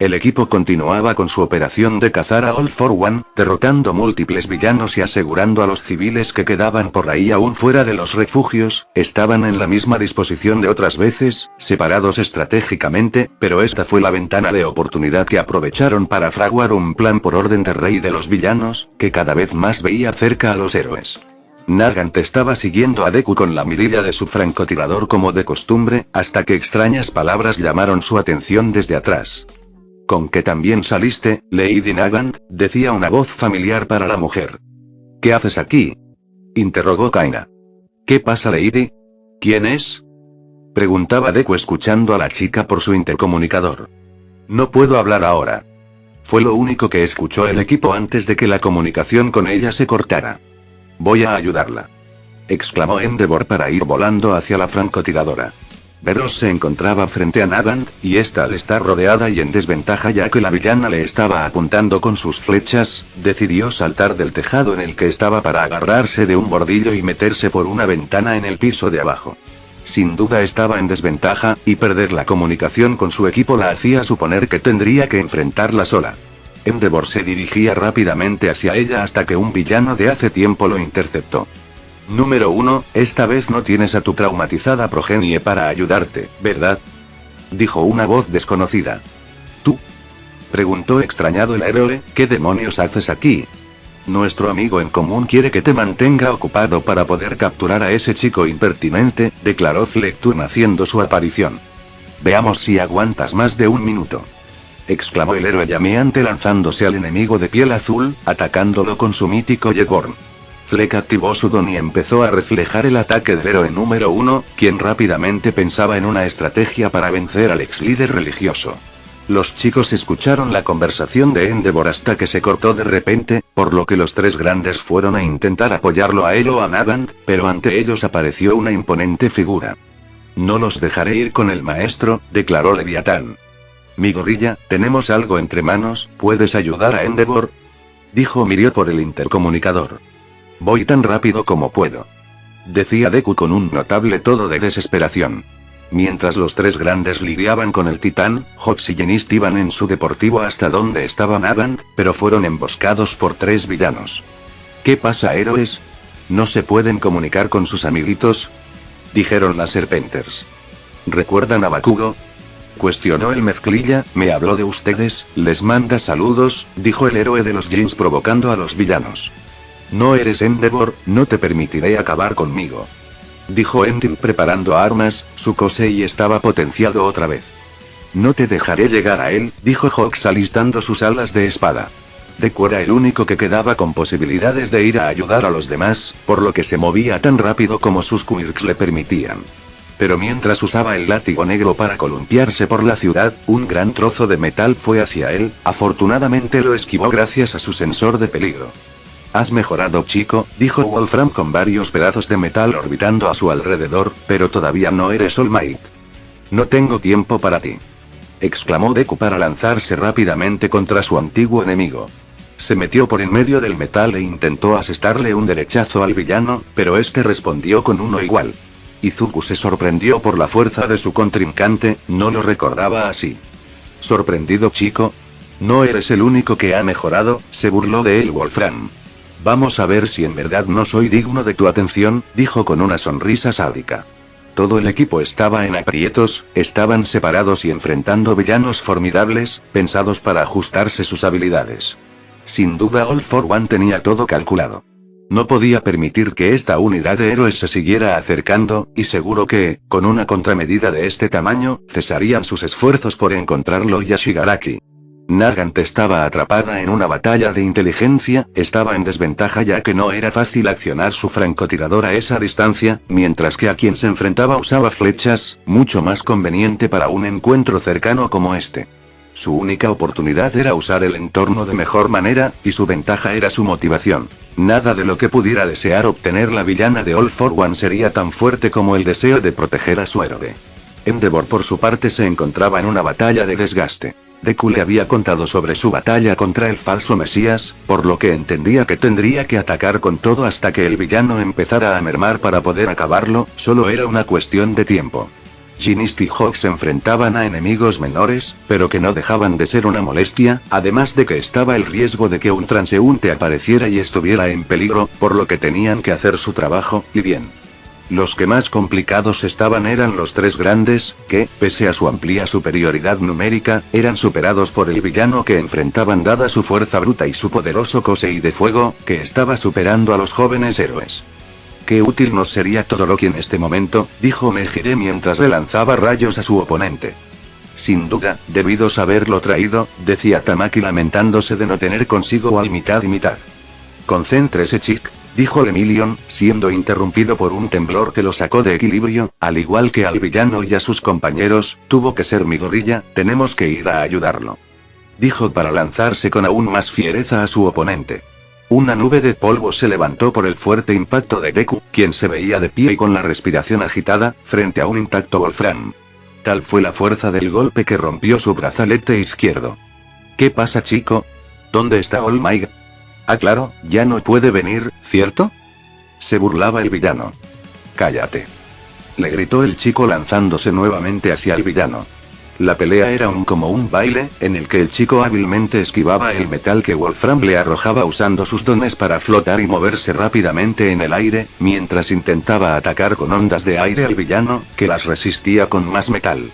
El equipo continuaba con su operación de cazar a All for One, derrotando múltiples villanos y asegurando a los civiles que quedaban por ahí aún fuera de los refugios, estaban en la misma disposición de otras veces, separados estratégicamente, pero esta fue la ventana de oportunidad que aprovecharon para fraguar un plan por orden de rey de los villanos, que cada vez más veía cerca a los héroes. Nagant estaba siguiendo a Deku con la mirilla de su francotirador como de costumbre, hasta que extrañas palabras llamaron su atención desde atrás. «¿Con qué también saliste, Lady Nagant?», decía una voz familiar para la mujer. «¿Qué haces aquí?», interrogó Kaina. «¿Qué pasa, Lady? ¿Quién es?», preguntaba Deku escuchando a la chica por su intercomunicador. «No puedo hablar ahora». Fue lo único que escuchó el equipo antes de que la comunicación con ella se cortara. «Voy a ayudarla», exclamó Endeavor para ir volando hacia la francotiradora. Veros se encontraba frente a Nagant, y esta al estar rodeada y en desventaja ya que la villana le estaba apuntando con sus flechas, decidió saltar del tejado en el que estaba para agarrarse de un bordillo y meterse por una ventana en el piso de abajo. Sin duda estaba en desventaja, y perder la comunicación con su equipo la hacía suponer que tendría que enfrentarla sola. Endeavor se dirigía rápidamente hacia ella hasta que un villano de hace tiempo lo interceptó. Número 1, esta vez no tienes a tu traumatizada progenie para ayudarte, ¿verdad?, dijo una voz desconocida. ¿Tú?, preguntó extrañado el héroe. «¿Qué demonios haces aquí? Nuestro amigo en común quiere que te mantenga ocupado para poder capturar a ese chico impertinente», declaró Flecturn haciendo su aparición. «Veamos si aguantas más de un minuto», exclamó el héroe llameante lanzándose al enemigo de piel azul, atacándolo con su mítico Yeborn. Fleck activó su don y empezó a reflejar el ataque del héroe número 1, quien rápidamente pensaba en una estrategia para vencer al ex líder religioso. Los chicos escucharon la conversación de Endeavor hasta que se cortó de repente, por lo que los tres grandes fueron a intentar apoyarlo a él o a Nagant, pero ante ellos apareció una imponente figura. «No los dejaré ir con el maestro», declaró Leviatán. «Mi gorrilla, tenemos algo entre manos, ¿puedes ayudar a Endeavor?», dijo Mirio por el intercomunicador. «Voy tan rápido como puedo», decía Deku con un notable tono de desesperación. Mientras los tres grandes lidiaban con el titán, Hox y Genist iban en su deportivo hasta donde estaba Nagant, pero fueron emboscados por tres villanos. «¿Qué pasa, héroes? ¿No se pueden comunicar con sus amiguitos?», dijeron las Serpenters. «¿Recuerdan a Bakugo?», cuestionó el mezclilla. «Me habló de ustedes, les manda saludos», dijo el héroe de los jeans provocando a los villanos. «No eres Endeavor, no te permitiré acabar conmigo», dijo Endim preparando armas. Su Kosei estaba potenciado otra vez. «No te dejaré llegar a él», dijo Hox alistando sus alas de espada. Deku era el único que quedaba con posibilidades de ir a ayudar a los demás, por lo que se movía tan rápido como sus quirks le permitían. Pero mientras usaba el látigo negro para columpiarse por la ciudad, un gran trozo de metal fue hacia él. Afortunadamente lo esquivó gracias a su sensor de peligro. «Has mejorado, chico», dijo Wolfram con varios pedazos de metal orbitando a su alrededor, «pero todavía no eres All Might». «No tengo tiempo para ti», exclamó Deku para lanzarse rápidamente contra su antiguo enemigo. Se metió por en medio del metal e intentó asestarle un derechazo al villano, pero este respondió con uno igual. Izuku se sorprendió por la fuerza de su contrincante, no lo recordaba así. «¿Sorprendido, chico? No eres el único que ha mejorado», se burló de él Wolfram. «Vamos a ver si en verdad no soy digno de tu atención», dijo con una sonrisa sádica. Todo el equipo estaba en aprietos, estaban separados y enfrentando villanos formidables, pensados para ajustarse sus habilidades. Sin duda All for One tenía todo calculado. No podía permitir que esta unidad de héroes se siguiera acercando, y seguro que, con una contramedida de este tamaño, cesarían sus esfuerzos por encontrarlo y a Shigaraki. Nagant estaba atrapada en una batalla de inteligencia, estaba en desventaja ya que no era fácil accionar su francotirador a esa distancia, mientras que a quien se enfrentaba usaba flechas, mucho más conveniente para un encuentro cercano como este. Su única oportunidad era usar el entorno de mejor manera, y su ventaja era su motivación. Nada de lo que pudiera desear obtener la villana de All for One sería tan fuerte como el deseo de proteger a su héroe. Endeavor por su parte se encontraba en una batalla de desgaste. Deku le había contado sobre su batalla contra el falso Mesías, por lo que entendía que tendría que atacar con todo hasta que el villano empezara a mermar para poder acabarlo, solo era una cuestión de tiempo. Ginist y Hawk se enfrentaban a enemigos menores, pero que no dejaban de ser una molestia, además de que estaba el riesgo de que un transeúnte apareciera y estuviera en peligro, por lo que tenían que hacer su trabajo, y bien. Los que más complicados estaban eran los tres grandes, que, pese a su amplia superioridad numérica, eran superados por el villano que enfrentaban dada su fuerza bruta y su poderoso Kosei de fuego, que estaba superando a los jóvenes héroes. Qué útil nos sería Todoroki en este momento, dijo Mejire mientras le lanzaba rayos a su oponente. Sin duda, debidos haberlo traído, decía Tamaki lamentándose de no tener consigo al mitad y mitad. Concéntrese chic, dijo Lemillion, siendo interrumpido por un temblor que lo sacó de equilibrio, al igual que al villano y a sus compañeros, tuvo que ser mi gorilla, tenemos que ir a ayudarlo. Dijo para lanzarse con aún más fiereza a su oponente. Una nube de polvo se levantó por el fuerte impacto de Deku, quien se veía de pie y con la respiración agitada, frente a un intacto Wolfram. Tal fue la fuerza del golpe que rompió su brazalete izquierdo. ¿Qué pasa, chico? ¿Dónde está All Might? Ah, claro, ya no puede venir, ¿cierto? Se burlaba el villano. Cállate. Le gritó el chico lanzándose nuevamente hacia el villano. La pelea era como un baile, en el que el chico hábilmente esquivaba el metal que Wolfram le arrojaba usando sus dones para flotar y moverse rápidamente en el aire, mientras intentaba atacar con ondas de aire al villano, que las resistía con más metal.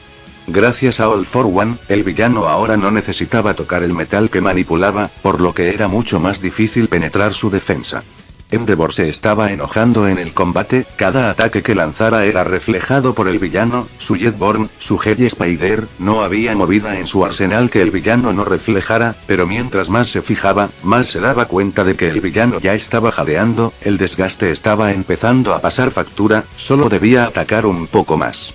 Gracias a All for One, el villano ahora no necesitaba tocar el metal que manipulaba, por lo que era mucho más difícil penetrar su defensa. Endeavor se estaba enojando en el combate, cada ataque que lanzara era reflejado por el villano, su Jetborn, su Heavy Spider, no había movida en su arsenal que el villano no reflejara, pero mientras más se fijaba, más se daba cuenta de que el villano ya estaba jadeando, el desgaste estaba empezando a pasar factura, solo debía atacar un poco más.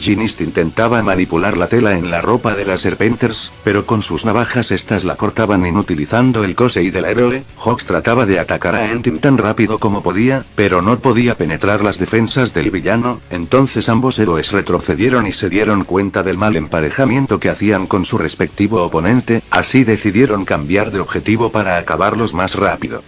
Ginist intentaba manipular la tela en la ropa de las Serpenters, pero con sus navajas estas la cortaban inutilizando el Kosei del héroe. Hawks trataba de atacar a Entim tan rápido como podía, pero no podía penetrar las defensas del villano, entonces ambos héroes retrocedieron y se dieron cuenta del mal emparejamiento que hacían con su respectivo oponente, así decidieron cambiar de objetivo para acabarlos más rápido.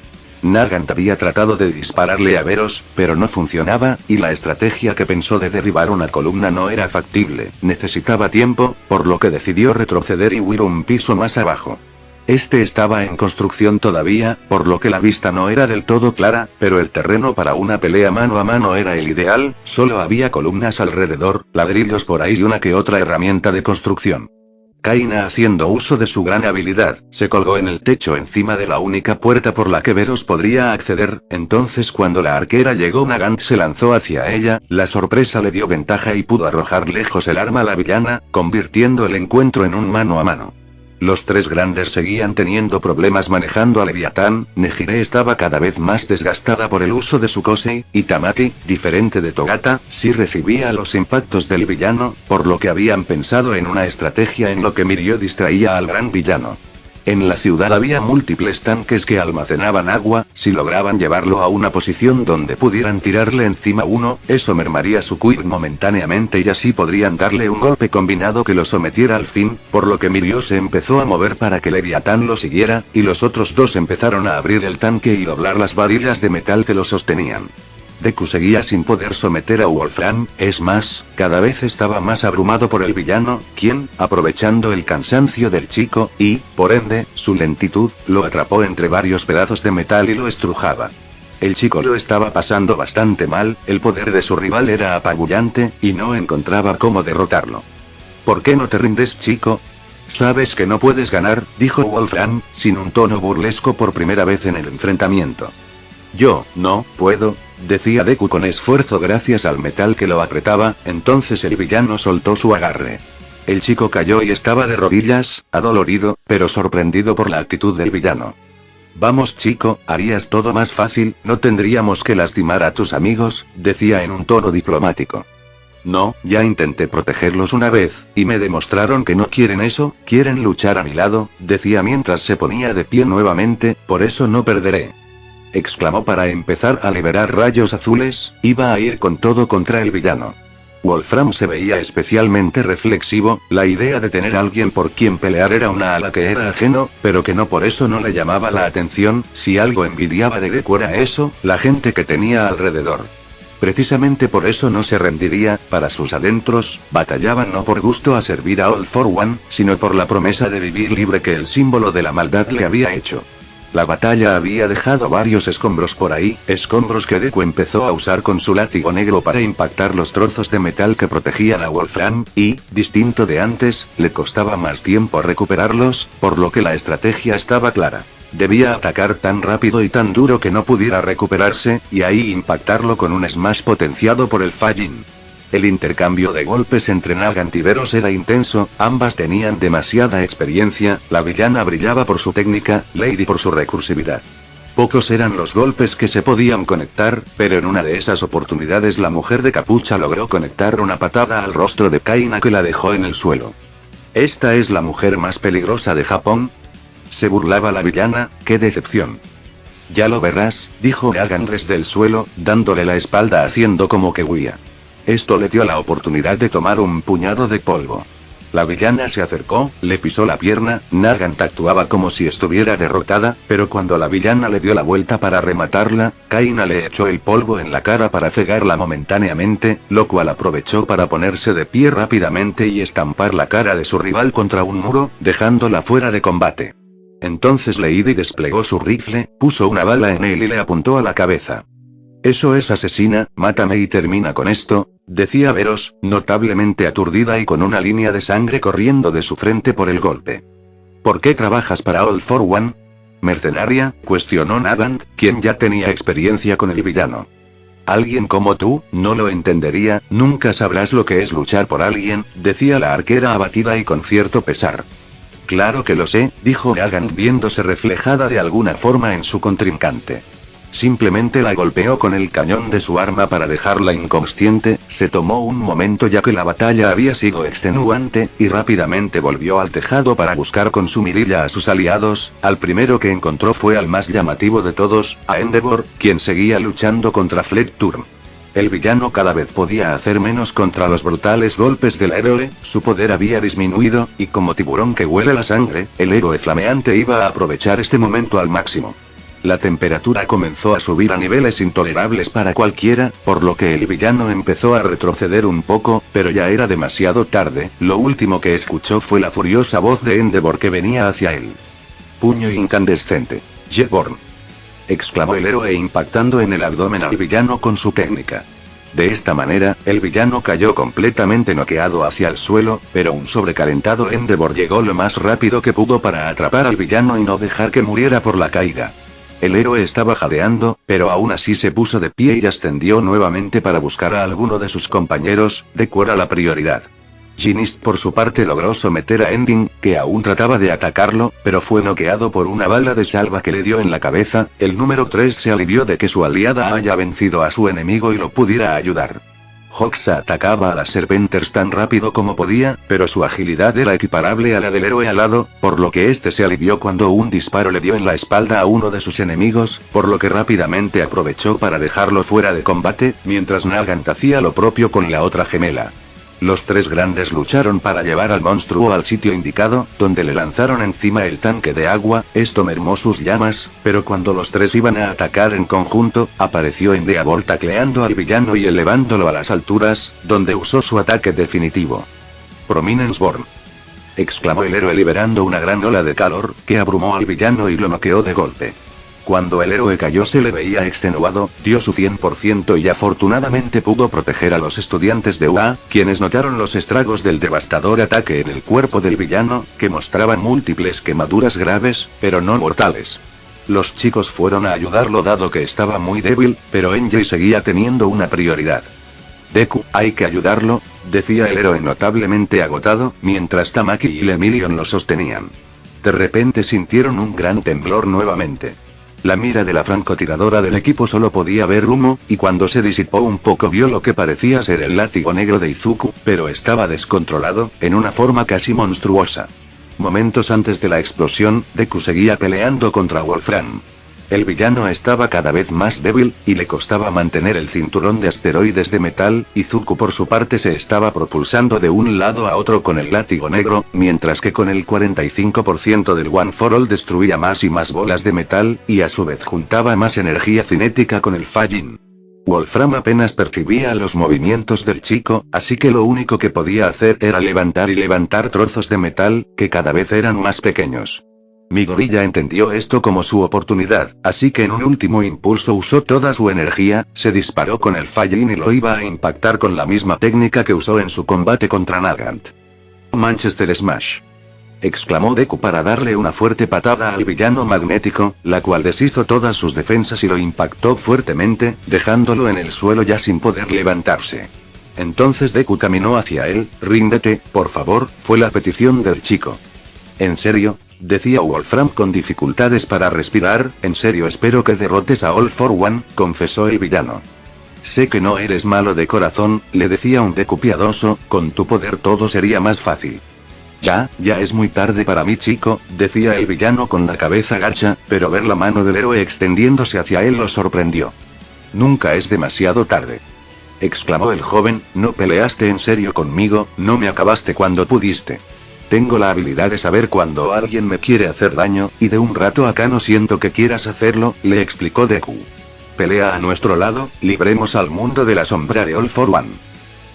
Nagant había tratado de dispararle a Veros, pero no funcionaba, y la estrategia que pensó de derribar una columna no era factible, necesitaba tiempo, por lo que decidió retroceder y huir un piso más abajo. Este estaba en construcción todavía, por lo que la vista no era del todo clara, pero el terreno para una pelea mano a mano era el ideal, solo había columnas alrededor, ladrillos por ahí y una que otra herramienta de construcción. Kaina, haciendo uso de su gran habilidad, se colgó en el techo encima de la única puerta por la que Veros podría acceder, entonces cuando la arquera llegó Nagant se lanzó hacia ella, la sorpresa le dio ventaja y pudo arrojar lejos el arma a la villana, convirtiendo el encuentro en un mano a mano. Los tres grandes seguían teniendo problemas manejando a Leviatán, Nejire estaba cada vez más desgastada por el uso de su Kosei, y Tamaki, diferente de Togata, sí recibía los impactos del villano, por lo que habían pensado en una estrategia en lo que Mirio distraía al gran villano. En la ciudad había múltiples tanques que almacenaban agua, si lograban llevarlo a una posición donde pudieran tirarle encima uno, eso mermaría su Quick momentáneamente y así podrían darle un golpe combinado que lo sometiera al fin, por lo que Mirio se empezó a mover para que Leviatán lo siguiera, y los otros dos empezaron a abrir el tanque y doblar las varillas de metal que lo sostenían. Deku seguía sin poder someter a Wolfram, es más, cada vez estaba más abrumado por el villano, quien, aprovechando el cansancio del chico, y, por ende, su lentitud, lo atrapó entre varios pedazos de metal y lo estrujaba. El chico lo estaba pasando bastante mal, el poder de su rival era apabullante, y no encontraba cómo derrotarlo. ¿Por qué no te rindes, chico? Sabes que no puedes ganar, dijo Wolfram, sin un tono burlesco por primera vez en el enfrentamiento. Yo, no, puedo, decía Deku con esfuerzo gracias al metal que lo apretaba, entonces el villano soltó su agarre. El chico cayó y estaba de rodillas, adolorido, pero sorprendido por la actitud del villano. Vamos chico, harías todo más fácil, no tendríamos que lastimar a tus amigos, decía en un tono diplomático. No, ya intenté protegerlos una vez, y me demostraron que no quieren eso, quieren luchar a mi lado, decía mientras se ponía de pie nuevamente, por eso no perderé. Exclamó para empezar a liberar rayos azules, iba a ir con todo contra el villano. Wolfram se veía especialmente reflexivo, la idea de tener a alguien por quien pelear era una a la que era ajeno, pero que no por eso no le llamaba la atención, si algo envidiaba de Deku era eso, la gente que tenía alrededor. Precisamente por eso no se rendiría, para sus adentros, batallaban no por gusto a servir a All for One, sino por la promesa de vivir libre que el símbolo de la maldad le había hecho. La batalla había dejado varios escombros por ahí, escombros que Deku empezó a usar con su látigo negro para impactar los trozos de metal que protegían a Wolfram, y, distinto de antes, le costaba más tiempo recuperarlos, por lo que la estrategia estaba clara. Debía atacar tan rápido y tan duro que no pudiera recuperarse, y ahí impactarlo con un smash potenciado por el Fajin. El intercambio de golpes entre Nagant y Veros era intenso, ambas tenían demasiada experiencia, la villana brillaba por su técnica, Lady por su recursividad. Pocos eran los golpes que se podían conectar, pero en una de esas oportunidades la mujer de capucha logró conectar una patada al rostro de Kaina que la dejó en el suelo. ¿Esta es la mujer más peligrosa de Japón? Se burlaba la villana, ¡qué decepción! Ya lo verás, dijo Nagant desde el suelo, dándole la espalda haciendo como que huía. Esto le dio la oportunidad de tomar un puñado de polvo. La villana se acercó, le pisó la pierna, Nagant actuaba como si estuviera derrotada, pero cuando la villana le dio la vuelta para rematarla, Kaina le echó el polvo en la cara para cegarla momentáneamente, lo cual aprovechó para ponerse de pie rápidamente y estampar la cara de su rival contra un muro, dejándola fuera de combate. Entonces Lady desplegó su rifle, puso una bala en él y le apuntó a la cabeza. «Eso es asesina, mátame y termina con esto», decía Veros, notablemente aturdida y con una línea de sangre corriendo de su frente por el golpe. «¿Por qué trabajas para All for One? ¿Mercenaria?», cuestionó Nagant, quien ya tenía experiencia con el villano. «Alguien como tú, no lo entendería, nunca sabrás lo que es luchar por alguien», decía la arquera abatida y con cierto pesar. «Claro que lo sé», dijo Nagant viéndose reflejada de alguna forma en su contrincante. Simplemente la golpeó con el cañón de su arma para dejarla inconsciente, se tomó un momento ya que la batalla había sido extenuante, y rápidamente volvió al tejado para buscar con su mirilla a sus aliados, al primero que encontró fue al más llamativo de todos, a Endeavor, quien seguía luchando contra Fleckturm. El villano cada vez podía hacer menos contra los brutales golpes del héroe, su poder había disminuido, y como tiburón que huele la sangre, el héroe flameante iba a aprovechar este momento al máximo. La temperatura comenzó a subir a niveles intolerables para cualquiera, por lo que el villano empezó a retroceder un poco, pero ya era demasiado tarde, lo último que escuchó fue la furiosa voz de Endeavor que venía hacia él. «Puño incandescente. Jetborn», exclamó el héroe impactando en el abdomen al villano con su técnica. De esta manera, el villano cayó completamente noqueado hacia el suelo, pero un sobrecalentado Endeavor llegó lo más rápido que pudo para atrapar al villano y no dejar que muriera por la caída. El héroe estaba jadeando, pero aún así se puso de pie y ascendió nuevamente para buscar a alguno de sus compañeros, Deku era la prioridad. Ginist por su parte logró someter a Ending, que aún trataba de atacarlo, pero fue noqueado por una bala de salva que le dio en la cabeza. El número 3 se alivió de que su aliada haya vencido a su enemigo y lo pudiera ayudar. Hoxa atacaba a las Serpenters tan rápido como podía, pero su agilidad era equiparable a la del héroe alado, por lo que este se alivió cuando un disparo le dio en la espalda a uno de sus enemigos, por lo que rápidamente aprovechó para dejarlo fuera de combate, mientras Nagant hacía lo propio con la otra gemela. Los tres grandes lucharon para llevar al monstruo al sitio indicado, donde le lanzaron encima el tanque de agua, esto mermó sus llamas, pero cuando los tres iban a atacar en conjunto, apareció Endeavor tacleando al villano y elevándolo a las alturas, donde usó su ataque definitivo. «Prominence Born», exclamó el héroe liberando una gran ola de calor, que abrumó al villano y lo noqueó de golpe. Cuando el héroe cayó se le veía extenuado, dio su 100% y afortunadamente pudo proteger a los estudiantes de UA, quienes notaron los estragos del devastador ataque en el cuerpo del villano, que mostraban múltiples quemaduras graves, pero no mortales. Los chicos fueron a ayudarlo dado que estaba muy débil, pero Enjay seguía teniendo una prioridad. «Deku, hay que ayudarlo», decía el héroe notablemente agotado, mientras Tamaki y Lemillion lo sostenían. De repente sintieron un gran temblor nuevamente. La mira de la francotiradora del equipo solo podía ver humo, y cuando se disipó un poco vio lo que parecía ser el látigo negro de Izuku, pero estaba descontrolado, en una forma casi monstruosa. Momentos antes de la explosión, Deku seguía peleando contra Wolfram. El villano estaba cada vez más débil, y le costaba mantener el cinturón de asteroides de metal. Izuku por su parte se estaba propulsando de un lado a otro con el látigo negro, mientras que con el 45% del One for All destruía más y más bolas de metal, y a su vez juntaba más energía cinética con el Fajin. Wolfram apenas percibía los movimientos del chico, así que lo único que podía hacer era levantar y levantar trozos de metal, que cada vez eran más pequeños. Midoriya entendió esto como su oportunidad, así que en un último impulso usó toda su energía, se disparó con el Fallin y lo iba a impactar con la misma técnica que usó en su combate contra Nagant. Manchester Smash, exclamó Deku para darle una fuerte patada al villano magnético, la cual deshizo todas sus defensas y lo impactó fuertemente, dejándolo en el suelo ya sin poder levantarse. Entonces Deku caminó hacia él. Ríndete, por favor, fue la petición del chico. ¿En serio?, decía Wolfram con dificultades para respirar. En serio, espero que derrotes a All for One, confesó el villano. Sé que no eres malo de corazón, le decía un Deku piadoso, con tu poder todo sería más fácil. Ya es muy tarde para mí, chico, decía el villano con la cabeza gacha, pero ver la mano del héroe extendiéndose hacia él lo sorprendió. Nunca es demasiado tarde, exclamó el joven. No peleaste en serio conmigo, no me acabaste cuando pudiste. Tengo la habilidad de saber cuando alguien me quiere hacer daño, y de un rato acá no siento que quieras hacerlo, le explicó Deku. Pelea a nuestro lado, libremos al mundo de la sombra de All for One.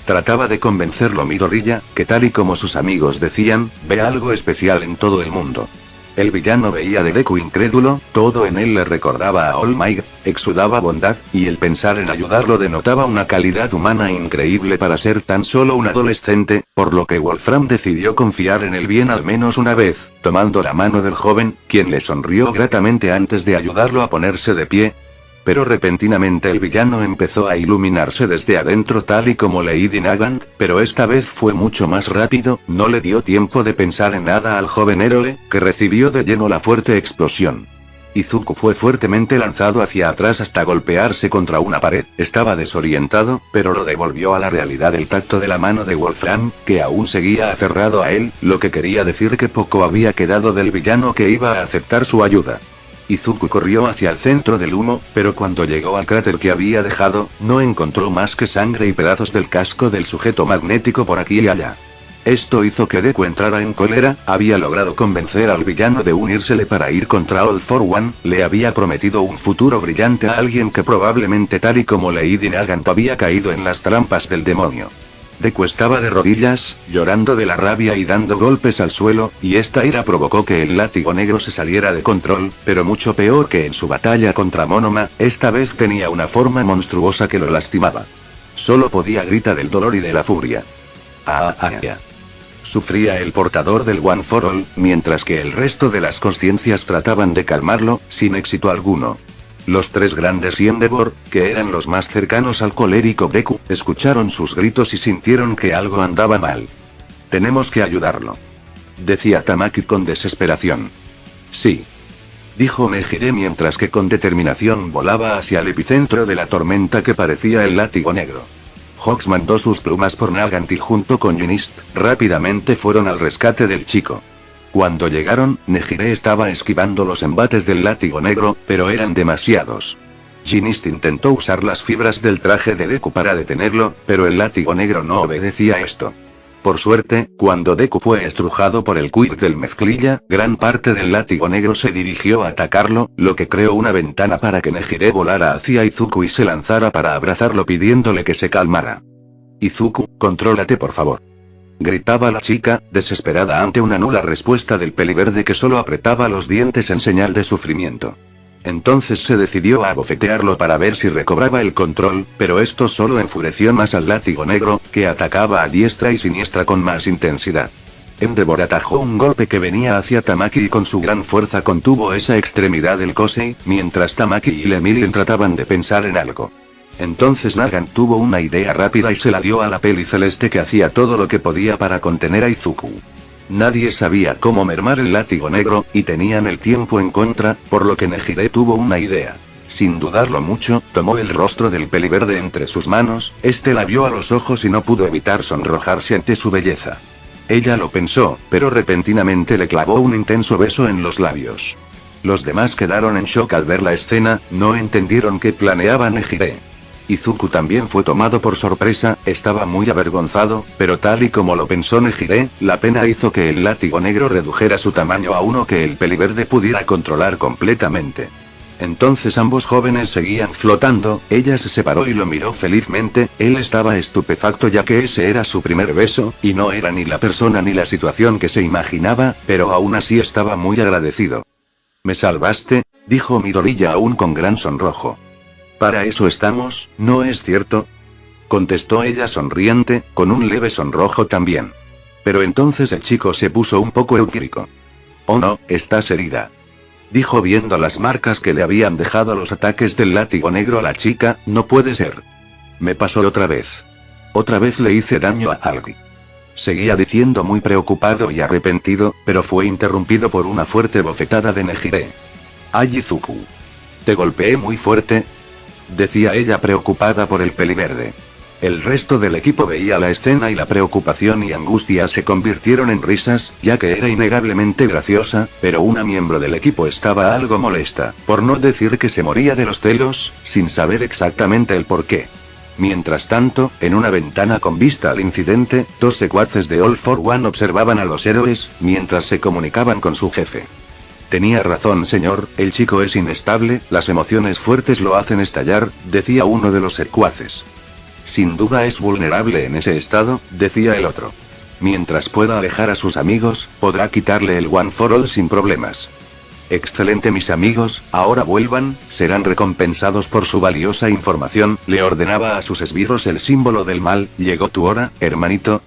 Trataba de convencerlo Midoriya, que tal y como sus amigos decían, ve algo especial en todo el mundo. El villano veía de Deku incrédulo, todo en él le recordaba a All Might, exudaba bondad, y el pensar en ayudarlo denotaba una calidad humana increíble para ser tan solo un adolescente, por lo que Wolfram decidió confiar en él bien al menos una vez, tomando la mano del joven, quien le sonrió gratamente antes de ayudarlo a ponerse de pie. Pero repentinamente el villano empezó a iluminarse desde adentro tal y como Lady Nagant, pero esta vez fue mucho más rápido. No le dio tiempo de pensar en nada al joven héroe, que recibió de lleno la fuerte explosión. Izuku fue fuertemente lanzado hacia atrás hasta golpearse contra una pared. Estaba desorientado, pero lo devolvió a la realidad el tacto de la mano de Wolfram, que aún seguía aferrado a él, lo que quería decir que poco había quedado del villano que iba a aceptar su ayuda. Izuku corrió hacia el centro del humo, pero cuando llegó al cráter que había dejado, no encontró más que sangre y pedazos del casco del sujeto magnético por aquí y allá. Esto hizo que Deku entrara en cólera. Había logrado convencer al villano de unírsele para ir contra All for One, le había prometido un futuro brillante a alguien que probablemente tal y como Lady Nagant había caído en las trampas del demonio. Deku estaba de rodillas, llorando de la rabia y dando golpes al suelo, y esta ira provocó que el látigo negro se saliera de control, pero mucho peor que en su batalla contra Monoma, esta vez tenía una forma monstruosa que lo lastimaba. Solo podía gritar del dolor y de la furia. Sufría el portador del One for All, mientras que el resto de las conciencias trataban de calmarlo, sin éxito alguno. Los tres grandes Endeavor, que eran los más cercanos al colérico Deku, escucharon sus gritos y sintieron que algo andaba mal. Tenemos que ayudarlo, decía Tamaki con desesperación. Sí, dijo Nejire mientras que con determinación volaba hacia el epicentro de la tormenta que parecía el látigo negro. Hawks mandó sus plumas por Nagant y junto con Ginist, rápidamente fueron al rescate del chico. Cuando llegaron, Nejire estaba esquivando los embates del látigo negro, pero eran demasiados. Ginist intentó usar las fibras del traje de Deku para detenerlo, pero el látigo negro no obedecía a esto. Por suerte, cuando Deku fue estrujado por el Quirk del mezclilla, gran parte del látigo negro se dirigió a atacarlo, lo que creó una ventana para que Nejire volara hacia Izuku y se lanzara para abrazarlo pidiéndole que se calmara. Izuku, contrólate por favor, gritaba la chica, desesperada ante una nula respuesta del peliverde que solo apretaba los dientes en señal de sufrimiento. Entonces se decidió a abofetearlo para ver si recobraba el control, pero esto solo enfureció más al látigo negro, que atacaba a diestra y siniestra con más intensidad. Endeavor atajó un golpe que venía hacia Tamaki y con su gran fuerza contuvo esa extremidad del Kosei, mientras Tamaki y Lemillion trataban de pensar en algo. Entonces Nagant tuvo una idea rápida y se la dio a la peli celeste que hacía todo lo que podía para contener a Izuku. Nadie sabía cómo mermar el látigo negro, y tenían el tiempo en contra, por lo que Nejire tuvo una idea. Sin dudarlo mucho, tomó el rostro del peliverde entre sus manos, este la vio a los ojos y no pudo evitar sonrojarse ante su belleza. Ella lo pensó, pero repentinamente le clavó un intenso beso en los labios. Los demás quedaron en shock al ver la escena, no entendieron qué planeaba Nejire. Izuku también fue tomado por sorpresa, estaba muy avergonzado, pero tal y como lo pensó Nejire, la pena hizo que el látigo negro redujera su tamaño a uno que el peliverde pudiera controlar completamente. Entonces ambos jóvenes seguían flotando, ella se separó y lo miró felizmente, él estaba estupefacto ya que ese era su primer beso, y no era ni la persona ni la situación que se imaginaba, pero aún así estaba muy agradecido. «Me salvaste», dijo Midoriya aún con gran sonrojo. «Para eso estamos, ¿no es cierto?», contestó ella sonriente, con un leve sonrojo también. Pero entonces el chico se puso un poco eufórico. «Oh no, estás herida», dijo viendo las marcas que le habían dejado los ataques del látigo negro a la chica. «No puede ser. Me pasó otra vez. Otra vez le hice daño a alguien». Seguía diciendo muy preocupado y arrepentido, pero fue interrumpido por una fuerte bofetada de Nejire. «Ay, Izuku. ¿Te golpeé muy fuerte?», decía ella preocupada por el peliverde. El resto del equipo veía la escena y la preocupación y angustia se convirtieron en risas, ya que era innegablemente graciosa, pero una miembro del equipo estaba algo molesta, por no decir que se moría de los celos, sin saber exactamente el porqué. Mientras tanto, en una ventana con vista al incidente, dos secuaces de All for One observaban a los héroes, mientras se comunicaban con su jefe. «Tenía razón, señor, el chico es inestable, las emociones fuertes lo hacen estallar», decía uno de los secuaces. «Sin duda es vulnerable en ese estado», decía el otro. «Mientras pueda alejar a sus amigos, podrá quitarle el One for All sin problemas». «Excelente, mis amigos, ahora vuelvan, serán recompensados por su valiosa información», le ordenaba a sus esbirros el símbolo del mal. «Llegó tu hora, hermanito».